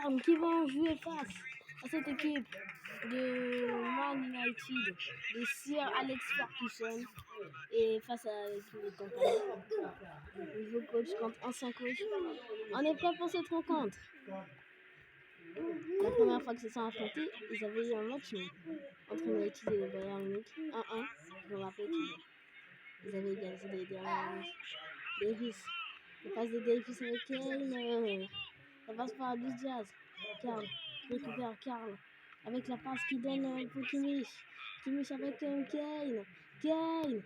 Bayern qui vont jouer face à cette équipe de Man United, de Sir Alex Ferguson, et face à l'équipe de Company, nouveau coach contre ancien coach. On est prêt pour cette rencontre. La première fois que se sont affrontés, ils avaient eu un match entre United et le Bayern Munich, 1-1, je me rappelle toujours. Ils avaient égalisé les dernières Davis. Le passe de Davis avec Kane. Ça passe par Luis Diaz. Karl récupère Karl avec la passe qui donne pour Kimmich. Kimmich avec Kane. Kane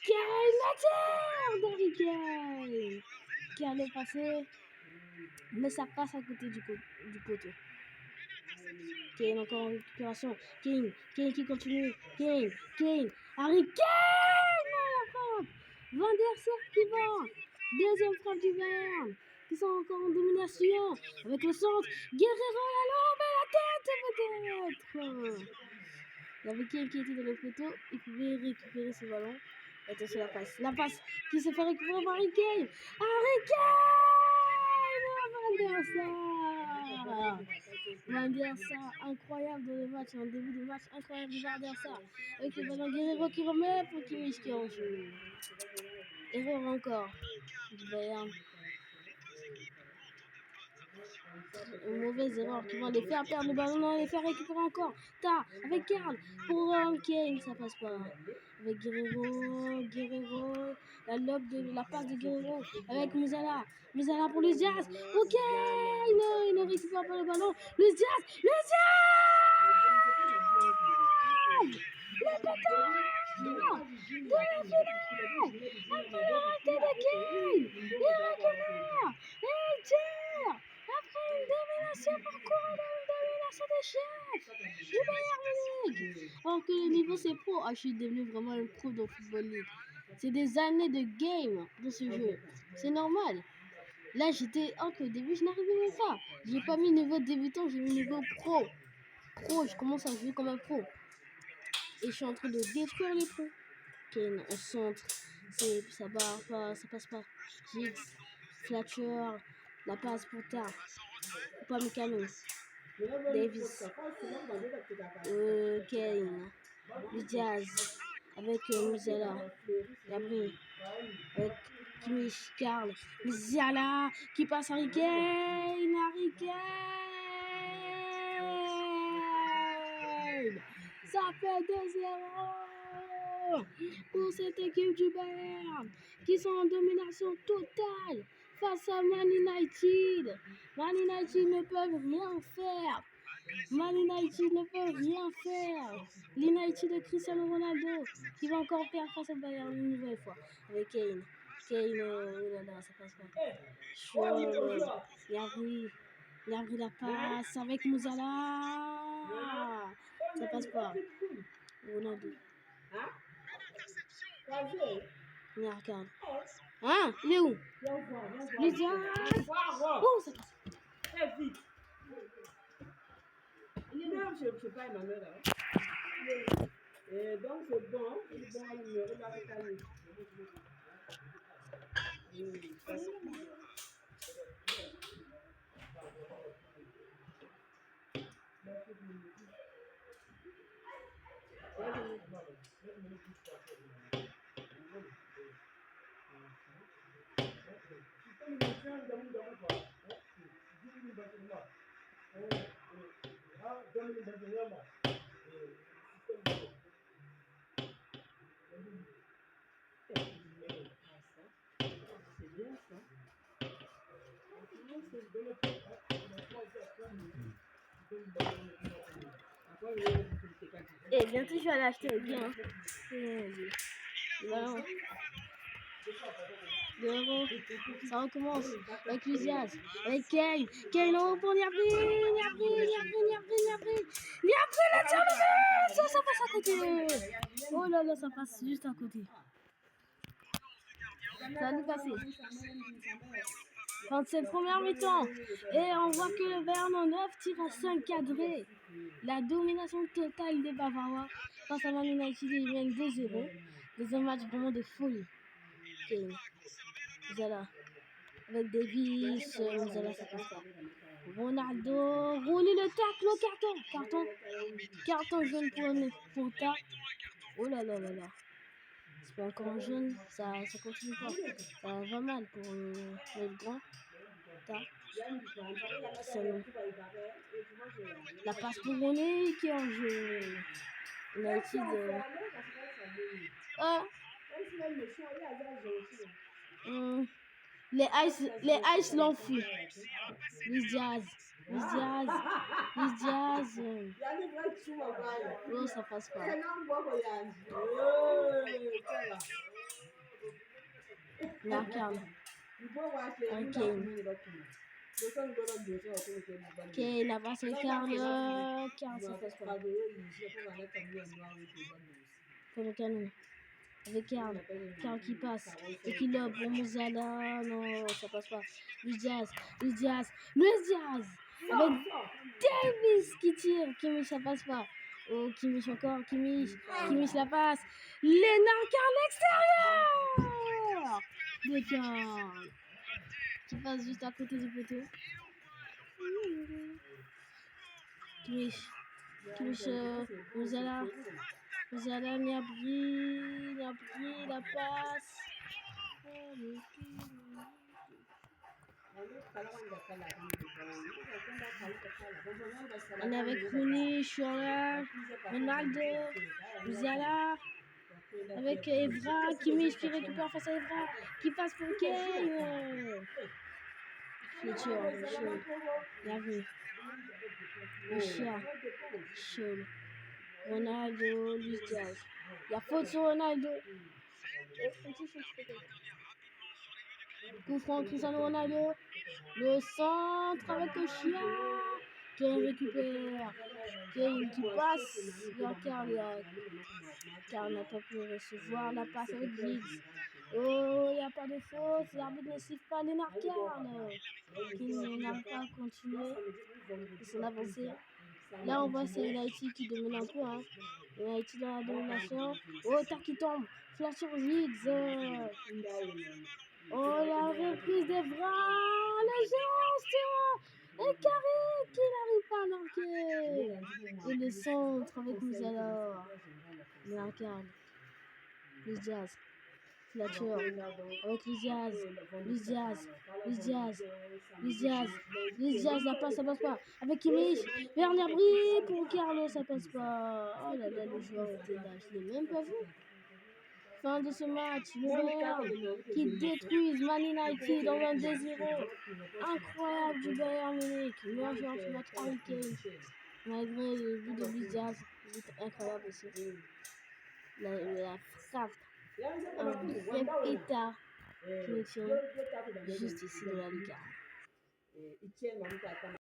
la terre d'Harry Kane qui allait passer, mais ça passe à côté du poteau. Kane encore en récupération. Kane qui continue. Kane. Harry Kane à la frappe. Van der Sar qui va. Deuxième frappe du Bayern qui sont encore en domination. Avec le centre. Guerrero la lampe et la tête peut-être. Il y avait Kane qui était dans le poteau. Il pouvait récupérer ce ballon. Attention la passe. La passe qui se fait récupérer par Harry Kane. Van der Sar, incroyable dans le match, en début de match, incroyable de Van der Sar. Avec le ballon Guerrero qui remet pour Kimmich qui en joue. Erreur encore du Bayern. Une mauvaise erreur qui vont les faire perdre le ballon, non, les faire récupérer encore. Avec Karl pour Kane, ça passe pas. Avec Guerrero, la lobe de la passe de Guerrero avec Musiala pour Luis Diaz. Ok, il ne récupère pas le ballon. Luis Diaz, le pétard de la finale. Après l'arrêté de Kane, il récupère et il tire. Après une domination une domination de chef du Bayern Munich. Alors que le niveau c'est pro, je suis devenu vraiment un pro dans Football League. C'est des années de game dans ce jeu. C'est normal. Là j'étais, au début je n'arrivais même pas. J'ai pas mis niveau débutant, j'ai mis niveau pro. Je commence à jouer comme un pro. Et je suis en train de détruire les pros. Kane au centre, ça passe pas. Giggs, Fletcher, la passe pour tard. Pas Mécano. Davis. Kane. Diaz. Avec Musiala. Gabriel. Avec Kimmich, Karl. Musiala qui passe Harry Kane. Ça fait 2-0 pour cette équipe du Bayern qui sont en domination totale face à Man United. Man United ne peuvent rien faire. L'United de Cristiano Ronaldo qui va encore perdre face au Bayern une nouvelle fois. Avec Kane, ça passe pas. Il a pris la passe avec Musiala. Ça passe pas. Ronaldo. Il regarde. Hein? Il est où? Luis Diaz. Oh, ça passe. Très vite. Non, je ne sais pas Emmanuel. Et donc c'est bon. Il me regarde à lui. C'est bien ça. Et bientôt je vais aller acheter le bien. Voilà. Ça recommence avec Luis Diaz, avec Kane en haut pour Niabri, la tire de but, ça passe à côté. Oh là là, ça passe juste à côté. Ça a nous passé. Dans cette première mi-temps, et on voit que le Bayern en 9 tire à 5 cadrés. La domination totale des Bavarois face à Man United, ils mènent 2-0. Dans un match vraiment de folie. Kane, Musiala, avec Davis, Musiala ça passe pas. Ronaldo, roulez le tacle, le carton jaune pour ta. Oh là là là là. C'est pas encore jaune, ça continue pas. Ça va mal pour notre grand. Ta. La passe pour René qui est en jeu. United. Les Ice l'ont fui. Luis Diaz. Oh, ça passe pas. Marquant. Kane a passé Carl, ça passe pas. Pour Canon. Avec Carl qui passe. Et qui lobe pour Moussala. Non, ça passe pas. Luis Diaz. Avec Davis qui tire. Kimmich, ça passe pas. Oh, Kimmich encore. Kimmich la passe. Lénard Carl l'extérieur. De Carl. Qui passe juste à côté du poteau. Kimmich, Moussala, Niabri, la passe. On est avec Rooney, Scholler, Ronaldo, Moussala, avec Evra, Kimmich qui récupère face à Evra, qui passe pour Kane. Chaud. La vue. Le chien. Chaud. Ronaldo, Luis Diaz. Il y a faute sur Ronaldo. Coup franc, Cristiano Ronaldo. Le centre avec le chien. Qui récupère. Qui passe vers Carl. Carl n'a pas pu recevoir la passe avec Giggs. Oh, il n'y a pas de faute. L'arbitre ne siffle pas les Carl. Qui n'arrive pas à continuer son avancée. Là, on voit c'est United qui domine un peu. United dans la domination. Oh, tac qui tombe. Flash sur Giggs. Oh, la reprise des bras. Le geste. Et Carré qui n'arrive pas à marquer. Et le centre avec Moussala. Marquable. Luis Diaz. Fletcher avec Luis Diaz, la passe, ça passe pas. Avec Kimmich, Werner Brie pour Carlo, ça passe pas. Oh là là, le joueur était là, je l'ai même pas vu. Fin de ce match, le Bayern qui détruisent Man United dans un 2-0. Incroyable du Bayern Munich. Meilleur joueur du match, Harry Kane. Malgré le but de Luis Diaz, incroyable aussi. La frappe. Un vrai pétard qui nous tient juste ici de la Liga.